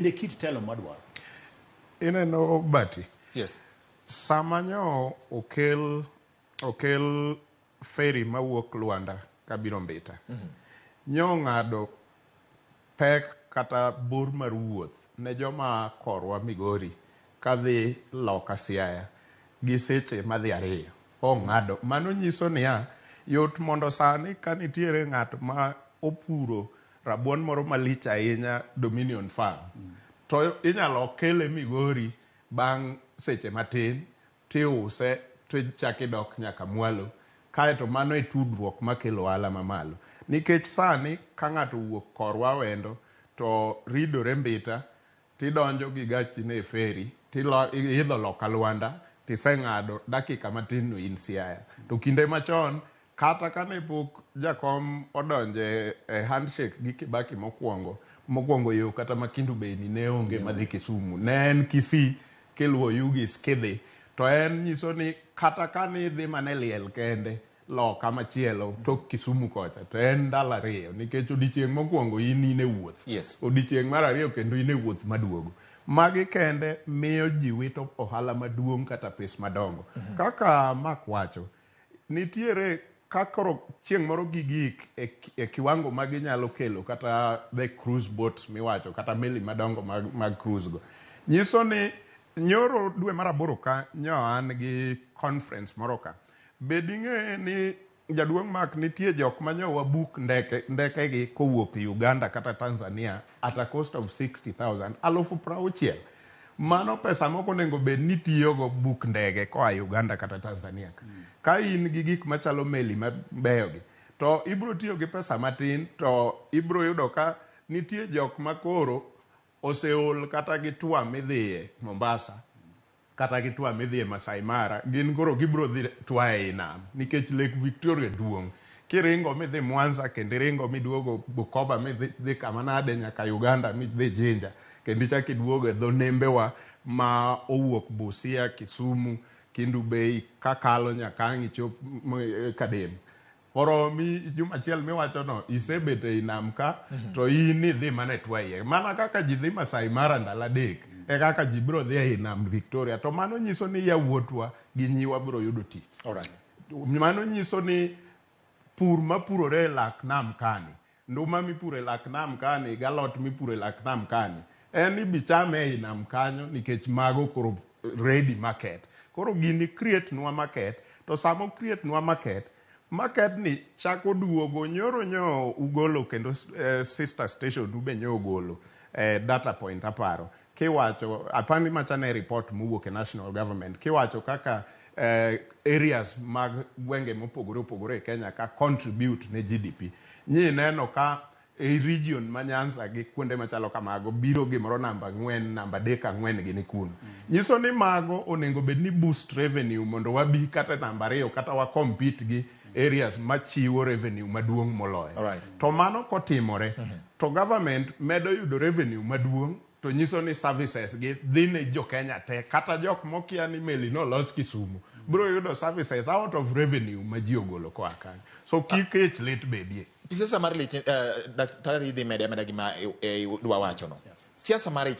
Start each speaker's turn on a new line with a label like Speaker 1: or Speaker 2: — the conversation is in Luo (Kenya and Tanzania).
Speaker 1: The kit tell them what was.
Speaker 2: Ineno bati.
Speaker 3: Yes.
Speaker 2: Samanyo okel ferry mawuok Luanda kabiro Mbita. Nyo ng'ado pek kata bor mar wuoth ne joma korwa Migori kadhi loka Siaya gi seche madhi 2. Ng'ado. Mano nyiso niya yot mondo sani kanitiere ng'at ma opuro rabuon moro malich ahinya Dominion Farm. To inyalo kele Migori bang' seche matin tiuse tichaki dok nyaka Mwalo. Kaeto mano e tudruok makelo ohala mamalo. Nikech sani ka ng'ato wuok korwa wendo to ridore Mbita tidonjo gi gachi ne feri idho loka Luanda tiseng'ado dakika matin no in Siaya. To kinde machon kata kane pok jakom odonje handshake gi Kibaki mokwongo yo kata Makindu Beni ne onge madhi Kisumu. Ne en Kisii kiluwo Yugis kidhi. To en nyiso ni kata kane idhi mane liel kende loka machielo tok Kisumu kocha to en ndalo 2 nikech odichieng' mokwongo in e wuoth.
Speaker 3: Yes.
Speaker 2: Odichieng' mar 2 kendo in e wuoth maduogo. Magi kende miyo ji wito ohala maduong' kata pes madongo. Kaka makwacho nitiere kakoro chieng' moro gigik e kiwango maginyalo kelo kata the cruise boats miwacho kata meli madongo mag cruise go. Nyiso ni nyoro dwe mar 8 ka nyo an gi conference moro ka. Beding'e ni jaduong' mak nitie jok manyo wabuk ndeke gi kowuok Uganda kata Tanzania at a cost of 60,000 60,000. Mano pesa moko nego bed ni tiyogo buk ndege koa Uganda kata Tanzania. Ka in gi gik machalo meli mabeyo gi to ibro tiyo gi pesa matin to ibro yudo ka nitie jok makoro oseol kata gi twa midhiye Mombasa kata gi twa midhiye Masai Mara. Gin koro gibro dhi twa e nam nikech Lake Victoria duong'. Kiringo midhi Mwanza kendo ringo miduogo Bukoba midhi kama nade nyaka Uganda midhi Jinja kendo ichaki duogo e dho nembewa ma owuok Busia, Kisumu, Kindu Bay kakalo nyakang'i chop Kadem. Koro juma achiel miwacho no isebet e nam ka to in idhi mana twa iye. Mana kaka ji dhi Masai Mara ndalo 3 e kaka ji biro dhi e nam Victoria. To mano nyiso ni yawuotwa gi nyiwa biro yudo tich.
Speaker 3: Alright.
Speaker 2: Mano nyiso ni pur mapurore e lak nam kani, nduma mipure lak nam kani, galot mipure lak nam kani, en ibichame e nam kanyo nikech mago koro ready market. Koro gini create nwa market, to samo create nwa market ni chako duogo. Nyoro ugolo kendo sister station ube ugolo data point aparo. Kiwacho apani machane report mowuok e national government. Kiwacho kaka areas mag gwenge mopogore e Kenya ka contribute ne GDP. Nyi neno ka e region ma Nyanza gi kuonde machalo kamago biro gimoro namba 4 namba 4 gi ni kuno. Nyiso ni mago onengo bed ni boost revenue mondo wabi kata namba 2 kata wa compete gi areas machiwo revenue maduong' moloyo.
Speaker 3: Alright.
Speaker 2: To mano kotimore to government medo yudo revenue maduong'. To nyiso ni services gi dhi ne jo Kenya te kata jok mokia ni meli no los Kisumu bro yudo services out of revenue ma ji ogolo koa kanyo. So kikech lit bedie.
Speaker 3: Siasa mar lit daktari dhi meda gima dwa wacho no. Siasa mar